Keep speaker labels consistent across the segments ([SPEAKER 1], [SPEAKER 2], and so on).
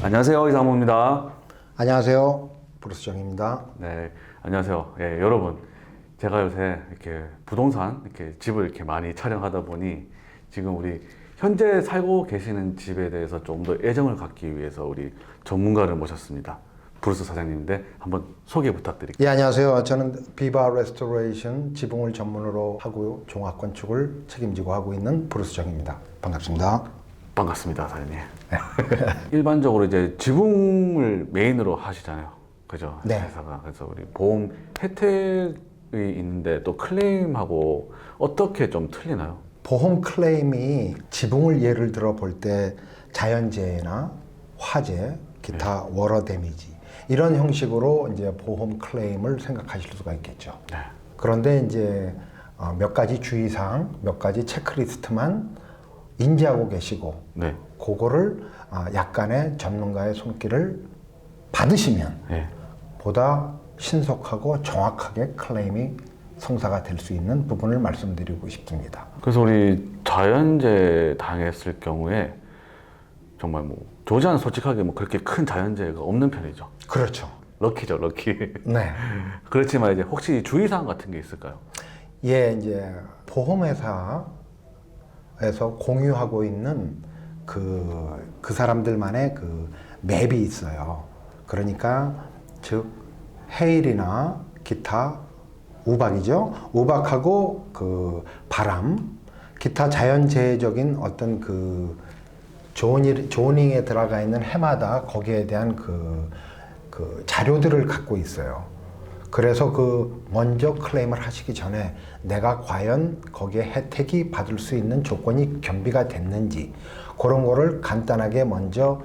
[SPEAKER 1] 안녕하세요, 이상무입니다.
[SPEAKER 2] 안녕하세요. 브루스 정입니다.
[SPEAKER 1] 네, 안녕하세요. 예, 여러분, 제가 요새 이렇게 부동산 이렇게 집을 이렇게 많이 촬영하다 보니 지금 우리 현재 살고 계시는 집에 대해서 좀 더 애정을 갖기 위해서 우리 전문가를 모셨습니다. 브루스 사장님인데 한번 소개 부탁드릴게요.
[SPEAKER 2] 예, 안녕하세요. 저는 비바 레스토레이션 지붕을 전문으로 하고 종합 건축을 책임지고 하고 있는 브루스 정입니다. 반갑습니다.
[SPEAKER 1] 반갑습니다, 사장님. 일반적으로 이제 지붕을 메인으로 하시잖아요. 그죠?
[SPEAKER 2] 네.
[SPEAKER 1] 회사가. 그래서 우리 보험 혜택이 있는데 또 클레임하고 어떻게 좀 틀리나요?
[SPEAKER 2] 보험 클레임이 지붕을 예를 들어 볼 때 자연재해나 화재, 기타 워러 데미지 이런 형식으로 이제 보험 클레임을 생각하실 수가 있겠죠.
[SPEAKER 1] 네.
[SPEAKER 2] 그런데 이제 몇 가지 주의사항, 몇 가지 체크리스트만 인지하고 계시고
[SPEAKER 1] 네.
[SPEAKER 2] 그거를 약간의 전문가의 손길을 받으시면
[SPEAKER 1] 네.
[SPEAKER 2] 보다 신속하고 정확하게 클레임이 성사가 될 수 있는 부분을 말씀드리고 싶습니다.
[SPEAKER 1] 그래서 우리 자연재해 당했을 경우에 정말 뭐 조지아는 솔직하게 뭐 그렇게 큰 자연재해가 없는 편이죠.
[SPEAKER 2] 그렇죠.
[SPEAKER 1] 럭키죠, 럭키.
[SPEAKER 2] 네.
[SPEAKER 1] 그렇지만 이제 혹시 주의사항 같은 게 있을까요?
[SPEAKER 2] 예, 이제 보험회사에서 공유하고 있는 그 사람들만의 그 맵이 있어요. 그러니까 즉 해일이나 기타 우박이죠. 우박하고 그 바람, 기타 자연재해적인 어떤 그 조닝에 들어가 있는 해마다 거기에 대한 그 자료들을 갖고 있어요. 그래서 먼저 클레임을 하시기 전에 내가 과연 거기에 혜택이 받을 수 있는 조건이 겸비가 됐는지 그런 거를 간단하게 먼저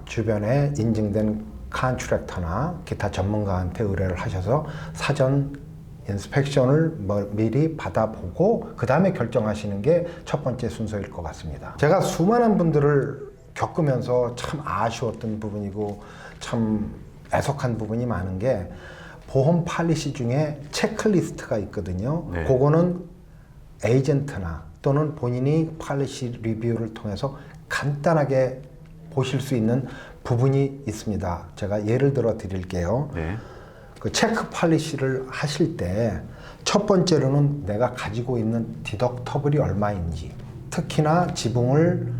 [SPEAKER 2] 주변에 인증된 컨트랙터나 기타 전문가한테 의뢰를 하셔서 사전 인스펙션을 미리 받아보고 그 다음에 결정하시는 게 첫 번째 순서일 것 같습니다. 제가 수많은 분들을 겪으면서 참 아쉬웠던 부분이고 참 애석한 부분이 많은 게 보험 팔리시 중에 체크리스트가 있거든요.
[SPEAKER 1] 네.
[SPEAKER 2] 그거는 에이전트나 또는 본인이 팔리시 리뷰를 통해서 간단하게 보실 수 있는 부분이 있습니다. 제가 예를 들어 드릴게요.
[SPEAKER 1] 네.
[SPEAKER 2] 그 체크 팔리시를 하실 때 첫 번째로는 내가 가지고 있는 디덕터블이 얼마인지, 특히나 지붕을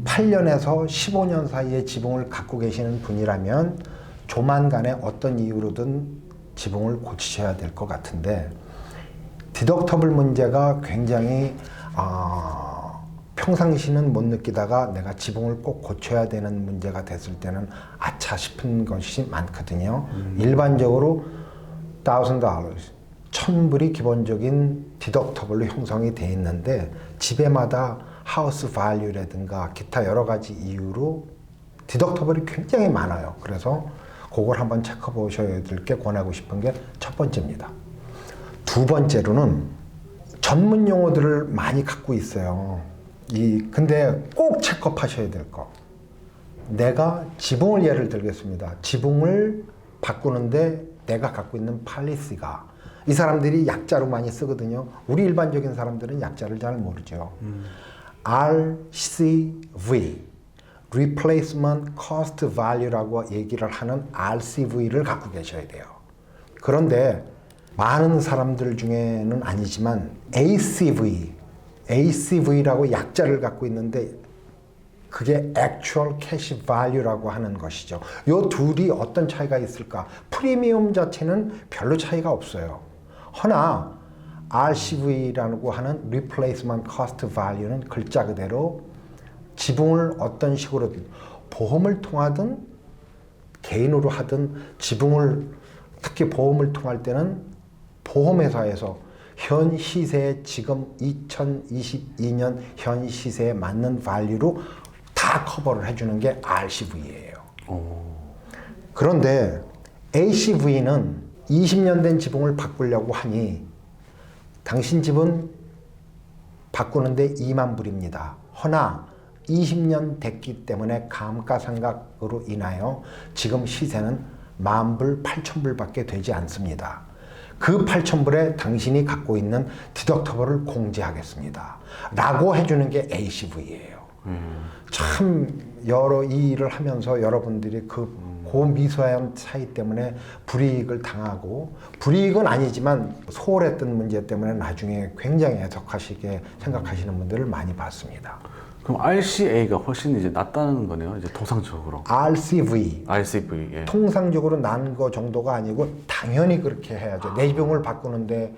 [SPEAKER 2] 8년에서 15년 사이에 지붕을 갖고 계시는 분이라면 조만간에 어떤 이유로든 지붕을 고치셔야 될 것 같은데 디덕터블 문제가 굉장히 평상시는 못 느끼다가 내가 지붕을 꼭 고쳐야 되는 문제가 됐을 때는 아차 싶은 것이 많거든요. 일반적으로 $1,000, $1,000불이 기본적인 디덕터블로 형성이 돼 있는데 집에마다 하우스 밸류라든가 기타 여러 가지 이유로 디덕터블이 굉장히 많아요. 그래서 그걸 한번 체크해 보셔야 될 게 권하고 싶은 게 첫 번째입니다. 두 번째로는 전문 용어들을 많이 갖고 있어요. 근데 꼭 체크업 하셔야 될 거. 내가 지붕을 예를 들겠습니다. 지붕을 바꾸는데 내가 갖고 있는 팔리시가 이 사람들이 약자로 많이 쓰거든요. 우리 일반적인 사람들은 약자를 잘 모르죠. RCV, Replacement Cost Value라고 얘기를 하는 RCV를 갖고 계셔야 돼요. 그런데 많은 사람들 중에는 아니지만 ACV라고 약자를 갖고 있는데 그게 Actual Cash Value라고 하는 것이죠. 이 둘이 어떤 차이가 있을까? 프리미엄 자체는 별로 차이가 없어요. 허나 RCV라고 하는 Replacement Cost Value는 글자 그대로 지붕을 어떤 식으로든 보험을 통하든 개인으로 하든 지붕을 특히 보험을 통할 때는 보험회사에서 현 시세에 지금 2022년 현 시세에 맞는 밸류로 다 커버를 해주는 게 RCV예요. 그런데 ACV는 20년 된 지붕을 바꾸려고 하니 당신 집은 바꾸는데 2만 불입니다. 허나 20년 됐기 때문에 감가상각으로 인하여 지금 시세는 10,000불, 8,000불밖에 되지 않습니다. 그 8,000불에 당신이 갖고 있는 디덕터블을 공제하겠습니다. 라고 해주는 게 ACV예요. 참 여러 이 일을 하면서 여러분들이 그 고미소한 차이 때문에 불이익을 당하고, 불이익은 아니지만 소홀했던 문제 때문에 나중에 굉장히 애석하시게 생각하시는 분들을 많이 봤습니다.
[SPEAKER 1] 그럼 RCA가 훨씬 이제 낫다는 거네요. 이제 통상적으로.
[SPEAKER 2] RCV
[SPEAKER 1] RCV. 예.
[SPEAKER 2] 통상적으로 난 거 정도가 아니고 당연히 그렇게 해야죠. 내 비용을 바꾸는데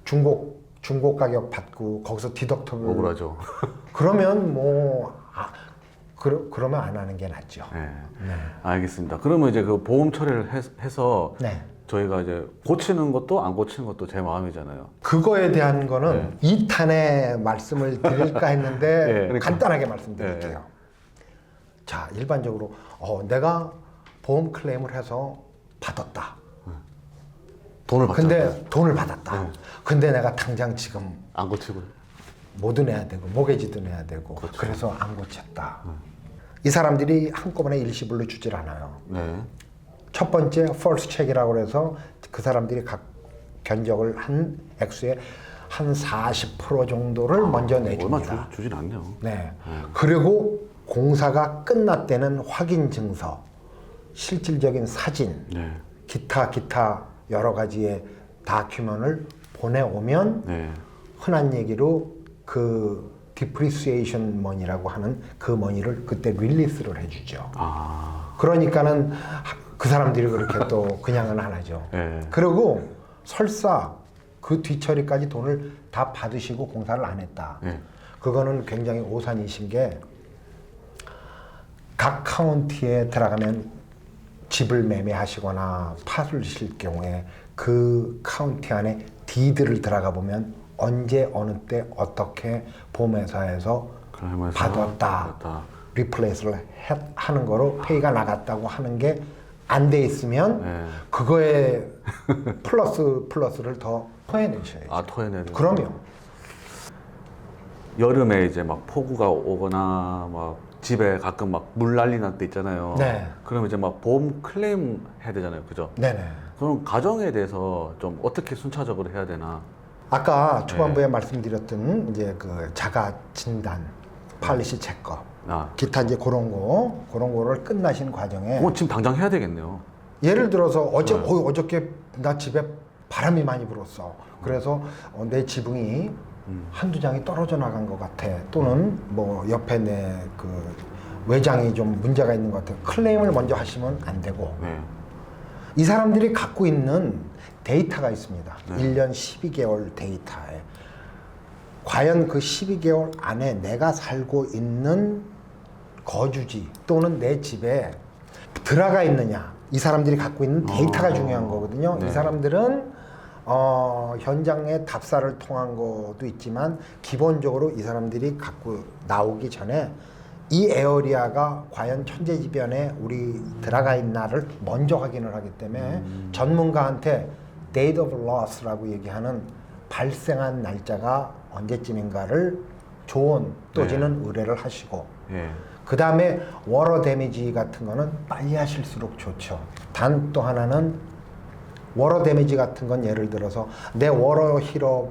[SPEAKER 2] 중고 가격 받고 거기서 디덕터블
[SPEAKER 1] 억울하죠.
[SPEAKER 2] 그러면 뭐 그러면 안 하는 게 낫죠.
[SPEAKER 1] 네.
[SPEAKER 2] 네.
[SPEAKER 1] 알겠습니다. 그러면 이제 그 보험 처리를 해서
[SPEAKER 2] 네.
[SPEAKER 1] 저희가 이제 고치는 것도 안 고치는 것도 제 마음이잖아요.
[SPEAKER 2] 그거에 대한 거는 2탄에 말씀을 드릴까 했는데
[SPEAKER 1] 네, 그러니까.
[SPEAKER 2] 간단하게 말씀드릴게요. 자, 일반적으로 내가 보험 클레임을 해서 받았다.
[SPEAKER 1] 돈을 받잖아요.
[SPEAKER 2] 근데 돈을 받았다. 근데 내가 당장 지금
[SPEAKER 1] 안 고치고.
[SPEAKER 2] 뭐도 내야 되고 모게지도 내야 되고
[SPEAKER 1] 그렇죠.
[SPEAKER 2] 그래서 안 고쳤다. 이 사람들이 한꺼번에 일시불로 주질 않아요.
[SPEAKER 1] 네.
[SPEAKER 2] 첫 번째 펄스 체크라고 해서 그 사람들이 각 견적을 한 액수의 한 40% 정도를 먼저 내줍니다.
[SPEAKER 1] 얼마 주진 않네요.
[SPEAKER 2] 네. 그리고 공사가 끝났다는 확인 증서, 실질적인 사진,
[SPEAKER 1] 네.
[SPEAKER 2] 기타 여러 가지의 다큐멘을 보내오면
[SPEAKER 1] 네.
[SPEAKER 2] 흔한 얘기로 그 디프리시에이션 머니라고 하는 그 머니를 그때 릴리스를 해주죠.
[SPEAKER 1] 아.
[SPEAKER 2] 그러니까는 그 사람들이 그렇게 또 그냥은 안 하죠.
[SPEAKER 1] 네.
[SPEAKER 2] 그리고 설사 그 뒤처리까지 돈을 다 받으시고 공사를 안 했다.
[SPEAKER 1] 네.
[SPEAKER 2] 그거는 굉장히 오산이신 게 각 카운티에 들어가면 집을 매매하시거나 파실 경우에 그 카운티 안에 디드를 들어가 보면 언제 어느 때 어떻게 보험회사에서 받았다. 리플레이스를 하는 거로 페이가 나갔다고 하는 게 안 돼 있으면
[SPEAKER 1] 네.
[SPEAKER 2] 그거에 플러스를 더 토해내셔야죠.
[SPEAKER 1] 아, 토해내는.
[SPEAKER 2] 그럼요.
[SPEAKER 1] 여름에 이제 막 폭우가 오거나 막 집에 가끔 막 물 난리 날 때 있잖아요.
[SPEAKER 2] 네.
[SPEAKER 1] 그러면 이제 막 보험 클레임 해야 되잖아요. 그죠?
[SPEAKER 2] 네네.
[SPEAKER 1] 그럼 가정에 대해서 좀 어떻게 순차적으로 해야 되나?
[SPEAKER 2] 아까 초반부에 말씀드렸던 이제 그 자가 진단, 팔리시 체크, 기타 이제 그런 거를 끝나신 과정에
[SPEAKER 1] 지금 당장 해야 되겠네요.
[SPEAKER 2] 예를 들어서 어저께 나 집에 바람이 많이 불었어. 그래서 내 지붕이 한두 장이 떨어져 나간 것 같아. 또는 뭐 옆에 내 그 외장이 좀 문제가 있는 것 같아. 클레임을 먼저 하시면 안 되고
[SPEAKER 1] 네.
[SPEAKER 2] 이 사람들이 갖고 있는 데이터가 있습니다.
[SPEAKER 1] 네.
[SPEAKER 2] 1년 12개월 데이터에 과연 그 12개월 안에 내가 살고 있는 거주지 또는 내 집에 들어가 있느냐, 이 사람들이 갖고 있는 데이터가 중요한 거거든요.
[SPEAKER 1] 네.
[SPEAKER 2] 이 사람들은 현장에 답사를 통한 것도 있지만 기본적으로 이 사람들이 갖고 나오기 전에 이 에어리아가 과연 천재지변에 우리 들어가 있나를 먼저 확인을 하기 때문에 전문가한테 date of loss라고 얘기하는 발생한 날짜가 언제쯤인가를 조언 또지는 의뢰를 하시고
[SPEAKER 1] 예.
[SPEAKER 2] 그 다음에 워러 데미지 같은 거는 빨리 하실수록 좋죠. 단 또 하나는 워러 데미지 같은 건 예를 들어서 내 워러 히터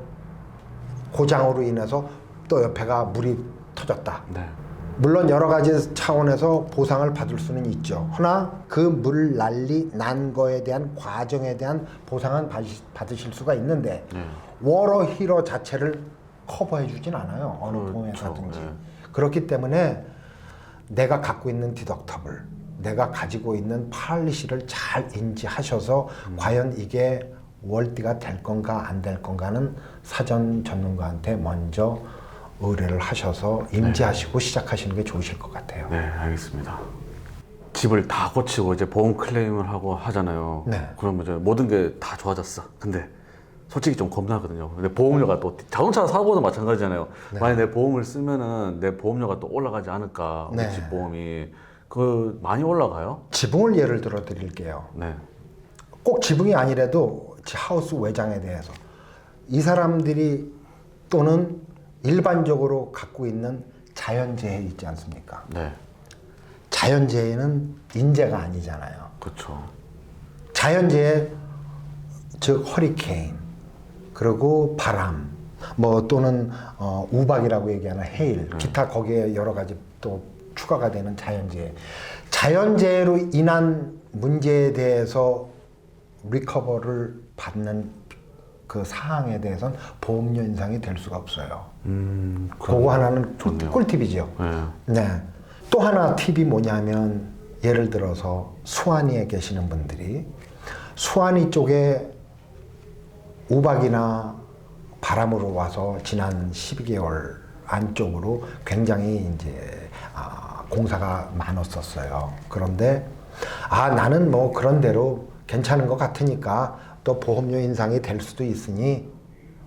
[SPEAKER 2] 고장으로 인해서 또 옆에가 물이 터졌다.
[SPEAKER 1] 네.
[SPEAKER 2] 물론 여러 가지 차원에서 보상을 받을 수는 있죠. 그러나 그 물 난리 난 거에 대한 과정에 대한 보상은 받으실 수가 있는데 워러 히터 자체를 커버해 주진 않아요. 어느 보험회사든지.
[SPEAKER 1] 네.
[SPEAKER 2] 그렇기 때문에 내가 갖고 있는 디덕터블, 내가 가지고 있는 팔리시를 잘 인지하셔서 과연 이게 월디가 될 건가 안 될 건가는 사전 전문가한테 먼저 의뢰를 하셔서 인지하시고 시작하시는 게 좋으실 것 같아요.
[SPEAKER 1] 네, 알겠습니다. 집을 다 고치고 이제 보험 클레임을 하고 하잖아요.
[SPEAKER 2] 네.
[SPEAKER 1] 그러면 이제 모든 게 다 좋아졌어. 근데 솔직히 좀 겁나거든요. 근데 보험료가 또 자동차 사고도 마찬가지잖아요. 만약 내 보험을 쓰면은 내 보험료가 또 올라가지 않을까? 우리
[SPEAKER 2] 네.
[SPEAKER 1] 집 보험이 그 많이 올라가요?
[SPEAKER 2] 지붕을 예를 들어 드릴게요.
[SPEAKER 1] 네.
[SPEAKER 2] 꼭 지붕이 아니라도 하우스 외장에 대해서 이 사람들이 또는 일반적으로 갖고 있는 자연재해 있지 않습니까?
[SPEAKER 1] 네.
[SPEAKER 2] 자연재해는 인재가 아니잖아요.
[SPEAKER 1] 그렇죠.
[SPEAKER 2] 자연재해 즉 허리케인 그리고 바람 뭐 또는 우박이라고 얘기하는 헤일, 기타 거기에 여러 가지 또 추가가 되는 자연재해. 자연재해로 인한 문제에 대해서 리커버를 받는 그 사항에 대해서는 보험료 인상이 될 수가 없어요. 그거 하나는
[SPEAKER 1] 좋네요.
[SPEAKER 2] 꿀팁이죠.
[SPEAKER 1] 네.
[SPEAKER 2] 네. 또 하나 팁이 뭐냐면 예를 들어서 수완이에 계시는 분들이 수완이 쪽에 우박이나 바람으로 와서 지난 12개월 안쪽으로 굉장히 이제 공사가 많았었어요. 그런데 나는 뭐 그런 대로 괜찮은 것 같으니까 또 보험료 인상이 될 수도 있으니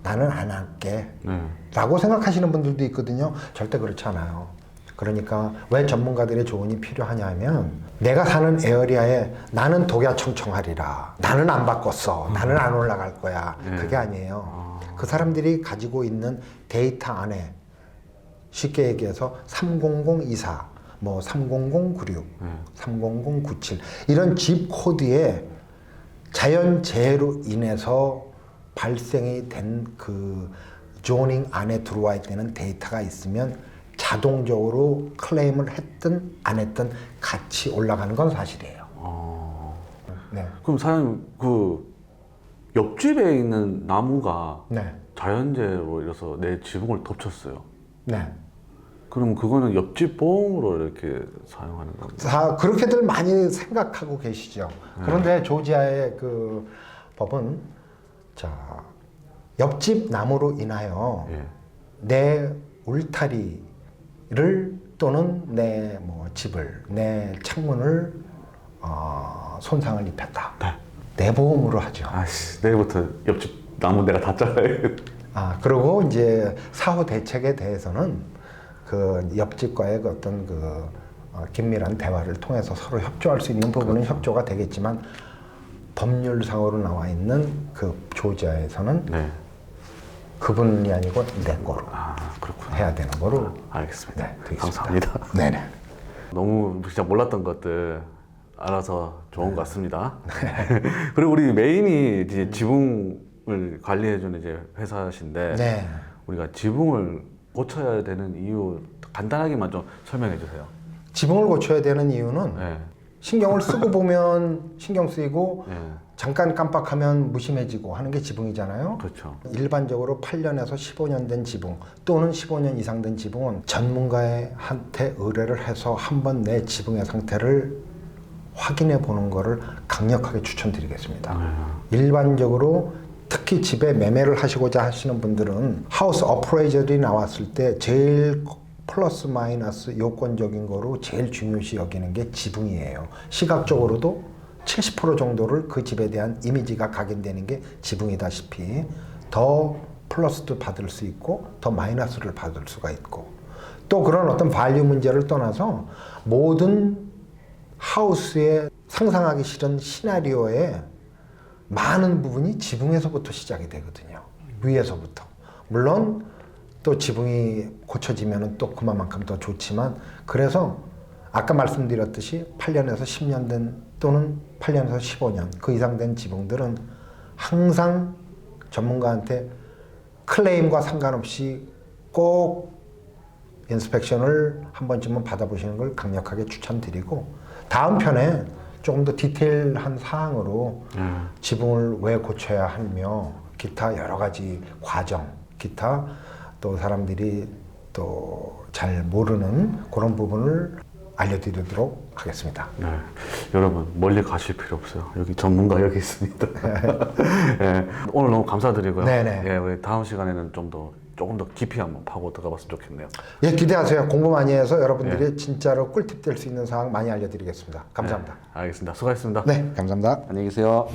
[SPEAKER 2] 나는 안 할게 라고 생각하시는 분들도 있거든요. 절대 그렇지 않아요. 그러니까 왜 전문가들의 조언이 필요하냐 하면 내가 사는 에어리아에 나는 독야청청하리라, 나는 안 바꿨어, 나는 안 올라갈 거야, 그게 아니에요. 그 사람들이 가지고 있는 데이터 안에 쉽게 얘기해서 30024, 뭐 30096, 30097 이런 집 코드에 자연재해로 인해서 발생이 된 그 조닝 안에 들어와 있는 데이터가 있으면 자동적으로 클레임을 했든 안 했든 같이 올라가는 건 사실이에요. 네.
[SPEAKER 1] 그럼 사장님 그 옆집에 있는 나무가
[SPEAKER 2] 네.
[SPEAKER 1] 자연재해로 인해서 내 지붕을 덮쳤어요.
[SPEAKER 2] 네.
[SPEAKER 1] 그럼 그거는 옆집 보험으로 이렇게 사용하는 겁니다.
[SPEAKER 2] 다 그렇게들 많이 생각하고 계시죠. 그런데 조지아의 그 법은 자 옆집 나무로 인하여
[SPEAKER 1] 예.
[SPEAKER 2] 내 울타리를 또는 내 뭐 집을 내 창문을 손상을 입혔다.
[SPEAKER 1] 네.
[SPEAKER 2] 내 보험으로 하죠.
[SPEAKER 1] 아씨 내일부터 옆집 나무 내가 다 잘라요.
[SPEAKER 2] 그리고 이제 사후 대책에 대해서는 그 옆집과의 그 어떤 그 긴밀한 대화를 통해서 서로 협조할 수 있는 부분은 협조가 되겠지만 법률상으로 나와 있는 그 조지아에서는
[SPEAKER 1] 네.
[SPEAKER 2] 그분이 아니고 내 거로
[SPEAKER 1] 그렇구나.
[SPEAKER 2] 해야 되는 거로.
[SPEAKER 1] 알겠습니다.
[SPEAKER 2] 네, 되겠습니다.
[SPEAKER 1] 감사합니다.
[SPEAKER 2] 네네.
[SPEAKER 1] 너무 진짜 몰랐던 것들 알아서 좋은 것 같습니다. 그리고 우리 메인이 이제 지붕을 관리해주는 이제 회사신데
[SPEAKER 2] 네.
[SPEAKER 1] 우리가 지붕을 고쳐야 되는 이유 간단하게만 좀 설명해 주세요.
[SPEAKER 2] 지붕을 고쳐야 되는 이유는
[SPEAKER 1] 네.
[SPEAKER 2] 신경을 쓰고 보면 신경 쓰이고
[SPEAKER 1] 네.
[SPEAKER 2] 잠깐 깜빡하면 무심해지고 하는 게 지붕이잖아요.
[SPEAKER 1] 그렇죠.
[SPEAKER 2] 일반적으로 8년에서 15년 된 지붕 또는 15년 이상 된 지붕은 전문가한테 의뢰를 해서 한번 내 지붕의 상태를 확인해 보는 것을 강력하게 추천드리겠습니다. 일반적으로 특히 집에 매매를 하시고자 하시는 분들은 하우스 어프레이저들이 나왔을 때 제일 플러스 마이너스 요건적인 거로 제일 중요시 여기는 게 지붕이에요. 시각적으로도 70% 정도를 그 집에 대한 이미지가 각인되는 게 지붕이다시피 더 플러스도 받을 수 있고 더 마이너스를 받을 수가 있고 또 그런 어떤 발류 문제를 떠나서 모든 하우스의 상상하기 싫은 시나리오에 많은 부분이 지붕에서부터 시작이 되거든요. 위에서부터. 물론 또 지붕이 고쳐지면 또 그만큼 더 좋지만 그래서 아까 말씀드렸듯이 8년에서 10년 된 또는 8년에서 15년 그 이상 된 지붕들은 항상 전문가한테 클레임과 상관없이 꼭 인스펙션을 한 번쯤은 받아보시는 걸 강력하게 추천드리고 다음 편에 조금 더 디테일한 사항으로 지붕을 왜 고쳐야 하며 기타 여러 가지 과정, 기타 또 사람들이 또 잘 모르는 그런 부분을 알려드리도록 하겠습니다.
[SPEAKER 1] 네. 여러분 멀리 가실 필요 없어요. 여기 전문가 여기 있습니다. 네. 오늘 너무 감사드리고요.
[SPEAKER 2] 네네.
[SPEAKER 1] 예, 우리 다음 시간에는 조금 더 깊이 한번 파고 들어가봤으면 좋겠네요.
[SPEAKER 2] 예, 기대하세요. 공부 많이 해서 여러분들이 진짜로 꿀팁 될 수 있는 사항 많이 알려드리겠습니다. 감사합니다.
[SPEAKER 1] 네, 알겠습니다. 수고하셨습니다.
[SPEAKER 2] 네, 감사합니다.
[SPEAKER 1] 안녕히 계세요.